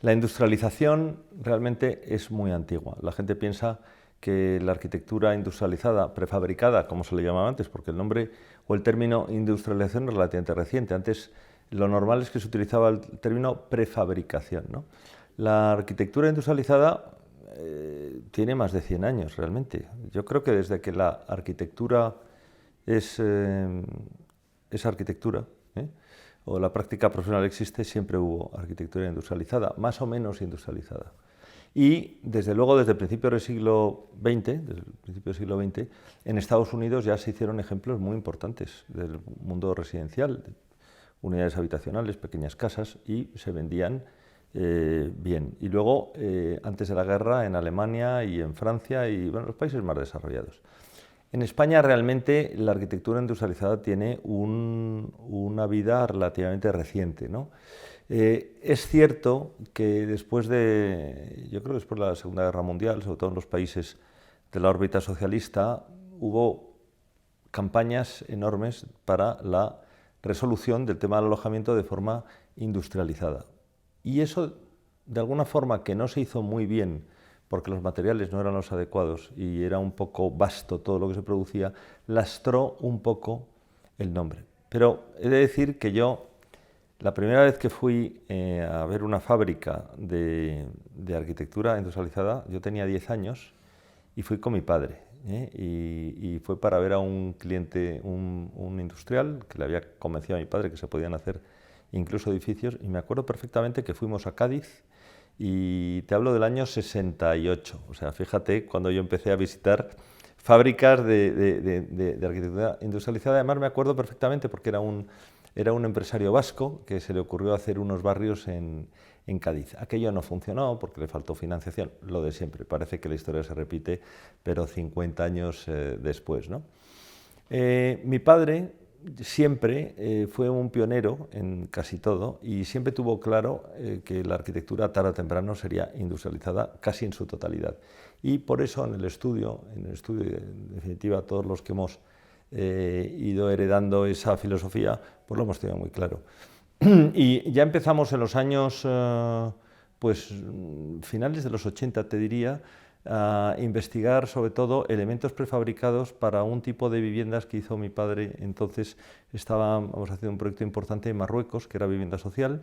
La industrialización realmente es muy antigua. La gente piensa que la arquitectura industrializada, prefabricada, como se le llamaba antes, porque el nombre o el término industrialización es relativamente reciente. Antes lo normal es que se utilizaba el término prefabricación, ¿no? La arquitectura industrializada tiene más de 100 años realmente. Yo creo que desde que la arquitectura es arquitectura, ¿eh? O la práctica profesional existe, siempre hubo arquitectura industrializada, más o menos industrializada. Y desde luego, desde el principio del siglo XX, en Estados Unidos ya se hicieron ejemplos muy importantes del mundo residencial, unidades habitacionales, pequeñas casas, y se vendían bien. Y luego, antes de la guerra, en Alemania y en Francia y bueno, los países más desarrollados. En España realmente la arquitectura industrializada tiene una vida relativamente reciente, ¿no? Es cierto que después yo creo que después de la Segunda Guerra Mundial, sobre todo en los países de la órbita socialista, hubo campañas enormes para la resolución del tema del alojamiento de forma industrializada. Y eso, de alguna forma que no se hizo muy bien, porque los materiales no eran los adecuados y era un poco vasto todo lo que se producía, lastró un poco el nombre. Pero he de decir que yo, la primera vez que fui a ver una fábrica de arquitectura industrializada, yo tenía 10 años y fui con mi padre. Y fue para ver a un cliente, un industrial, que le había convencido a mi padre que se podían hacer incluso edificios, y me acuerdo perfectamente que fuimos a Cádiz, y te hablo del año 68, o sea, fíjate, cuando yo empecé a visitar fábricas de arquitectura industrializada. Además me acuerdo perfectamente porque era un empresario vasco que se le ocurrió hacer unos barrios en Cádiz. Aquello no funcionó porque le faltó financiación, lo de siempre. Parece que la historia se repite, pero 50 años después, ¿no? Mi padre siempre fue un pionero en casi todo y siempre tuvo claro que la arquitectura tarde o temprano sería industrializada casi en su totalidad. Y por eso en el estudio en definitiva, todos los que hemos ido heredando esa filosofía, pues lo hemos tenido muy claro. Y ya empezamos en los años, pues finales de los 80, te diría, a investigar sobre todo elementos prefabricados para un tipo de viviendas que hizo mi padre. Entonces estábamos haciendo un proyecto importante en Marruecos, que era vivienda social,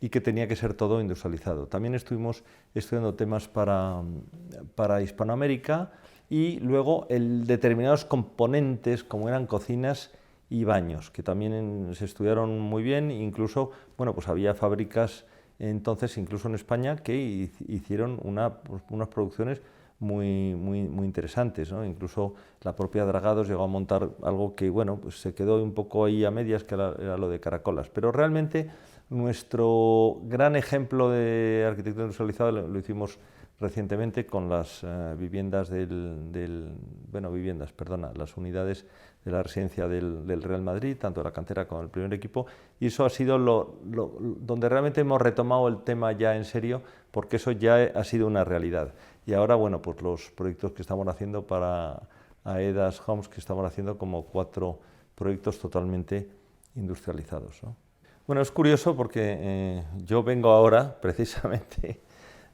y que tenía que ser todo industrializado. También estuvimos estudiando temas para Hispanoamérica y luego determinados componentes como eran cocinas y baños, que también se estudiaron muy bien. Incluso, bueno, pues había fábricas entonces, incluso en España, que hicieron unas producciones muy interesantes, ¿no? Incluso la propia Dragados llegó a montar algo que, bueno, pues se quedó un poco ahí a medias, que era lo de Caracolas. Pero realmente nuestro gran ejemplo de arquitectura industrializada lo hicimos recientemente con las viviendas las unidades de la residencia del Real Madrid, tanto la cantera como el primer equipo, y eso ha sido donde realmente hemos retomado el tema ya en serio, porque eso ya ha sido una realidad. Y ahora, bueno, pues los proyectos que estamos haciendo para AEDAS Homes, que estamos haciendo como 4 proyectos totalmente industrializados, ¿no? Bueno, es curioso porque yo vengo ahora, precisamente,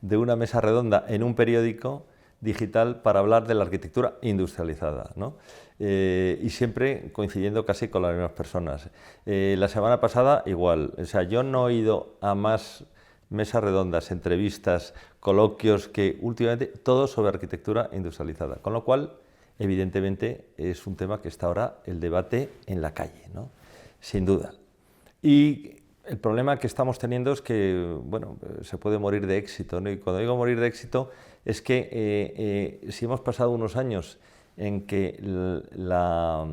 de una mesa redonda en un periódico digital para hablar de la arquitectura industrializada, ¿no? Y siempre coincidiendo casi con las mismas personas. La semana pasada igual, o sea, yo no he ido a más mesas redondas, entrevistas, coloquios, que últimamente todo sobre arquitectura industrializada, con lo cual, evidentemente, es un tema que está ahora el debate en la calle, ¿no? Sin duda. Y el problema que estamos teniendo es que, bueno, se puede morir de éxito, ¿no? Y cuando digo morir de éxito es que si hemos pasado unos años en que la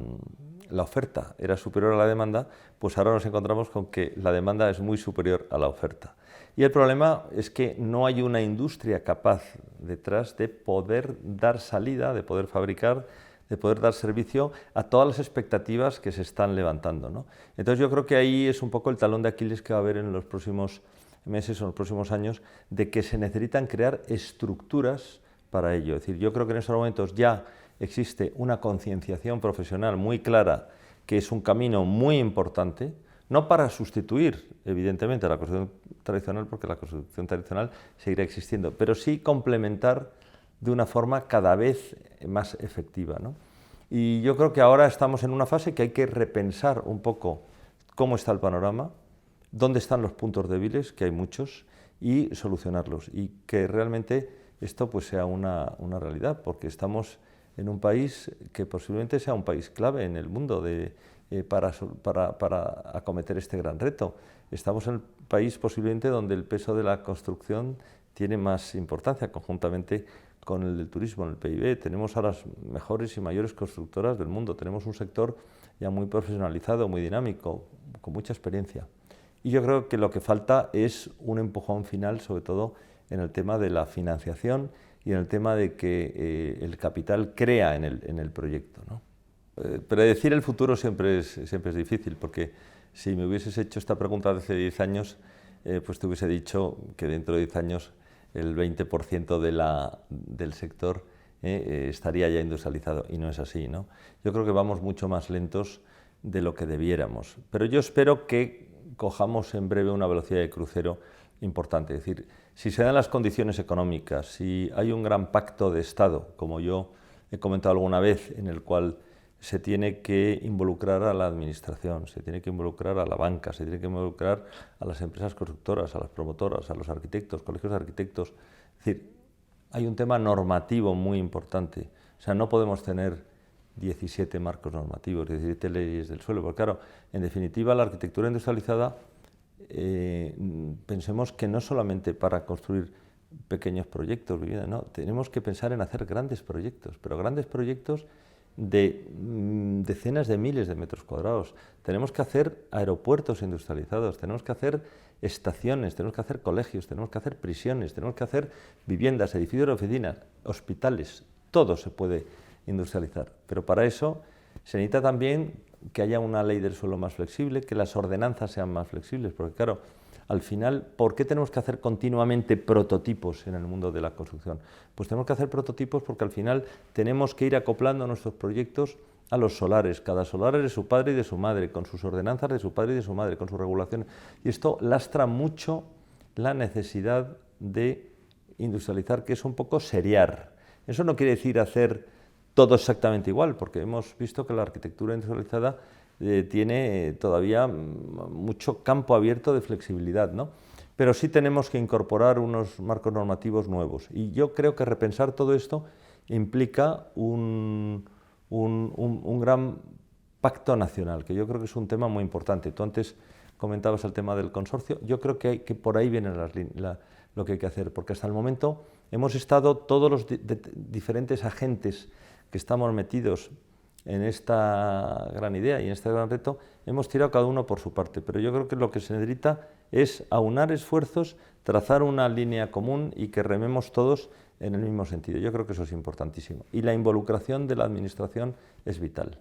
oferta era superior a la demanda, pues ahora nos encontramos con que la demanda es muy superior a la oferta. Y el problema es que no hay una industria capaz detrás de poder dar salida, de poder fabricar, de poder dar servicio a todas las expectativas que se están levantando, ¿no? Entonces yo creo que ahí es un poco el talón de Aquiles que va a haber en los próximos meses o en los próximos años, de que se necesitan crear estructuras para ello. Es decir, yo creo que en estos momentos ya existe una concienciación profesional muy clara, que es un camino muy importante, no para sustituir, evidentemente, a la construcción tradicional, porque la construcción tradicional seguirá existiendo, pero sí complementar de una forma cada vez más efectiva, ¿no? Y yo creo que ahora estamos en una fase que hay que repensar un poco cómo está el panorama, dónde están los puntos débiles, que hay muchos, y solucionarlos. Y que realmente esto pues sea una realidad, porque estamos en un país que posiblemente sea un país clave en el mundo para acometer este gran reto. Estamos en el país posiblemente donde el peso de la construcción tiene más importancia, conjuntamente con el del turismo en el PIB. Tenemos a las mejores y mayores constructoras del mundo, tenemos un sector ya muy profesionalizado, muy dinámico, con mucha experiencia. Y yo creo que lo que falta es un empujón final, sobre todo en el tema de la financiación y en el tema de que el capital crea en el proyecto, ¿no? Predecir el futuro siempre es difícil, porque si me hubieses hecho esta pregunta hace 10 años, pues te hubiese dicho que dentro de 10 años el 20% del sector estaría ya industrializado, y no es así, ¿no? Yo creo que vamos mucho más lentos de lo que debiéramos, pero yo espero que cojamos en breve una velocidad de crucero importante. Es decir, si se dan las condiciones económicas, si hay un gran pacto de Estado, como yo he comentado alguna vez, en el cual se tiene que involucrar a la administración, se tiene que involucrar a la banca, se tiene que involucrar a las empresas constructoras, a las promotoras, a los arquitectos, colegios de arquitectos. Es decir, hay un tema normativo muy importante. O sea, no podemos tener 17 marcos normativos, 17 leyes del suelo, porque claro, en definitiva la arquitectura industrializada, pensemos que no solamente para construir pequeños proyectos, no, tenemos que pensar en hacer grandes proyectos, pero grandes proyectos de decenas de miles de metros cuadrados. Tenemos que hacer aeropuertos industrializados, tenemos que hacer estaciones, tenemos que hacer colegios, tenemos que hacer prisiones, tenemos que hacer viviendas, edificios de oficinas, hospitales, todo se puede industrializar. Pero para eso se necesita también que haya una ley del suelo más flexible, que las ordenanzas sean más flexibles, porque claro, al final, ¿por qué tenemos que hacer continuamente prototipos en el mundo de la construcción? Pues tenemos que hacer prototipos porque al final tenemos que ir acoplando nuestros proyectos a los solares. Cada solar es de su padre y de su madre, con sus ordenanzas de su padre y de su madre, con sus regulaciones. Y esto lastra mucho la necesidad de industrializar, que es un poco seriar. Eso no quiere decir hacer todo exactamente igual, porque hemos visto que la arquitectura industrializada tiene todavía mucho campo abierto de flexibilidad, ¿no? Pero sí tenemos que incorporar unos marcos normativos nuevos. Y yo creo que repensar todo esto implica un gran pacto nacional, que yo creo que es un tema muy importante. Tú antes comentabas el tema del consorcio. Yo creo que por ahí viene lo que hay que hacer, porque hasta el momento hemos estado todos los diferentes agentes que estamos metidos en esta gran idea y en este gran reto, hemos tirado cada uno por su parte, pero yo creo que lo que se necesita es aunar esfuerzos, trazar una línea común y que rememos todos en el mismo sentido. Yo creo que eso es importantísimo. Y la involucración de la administración es vital.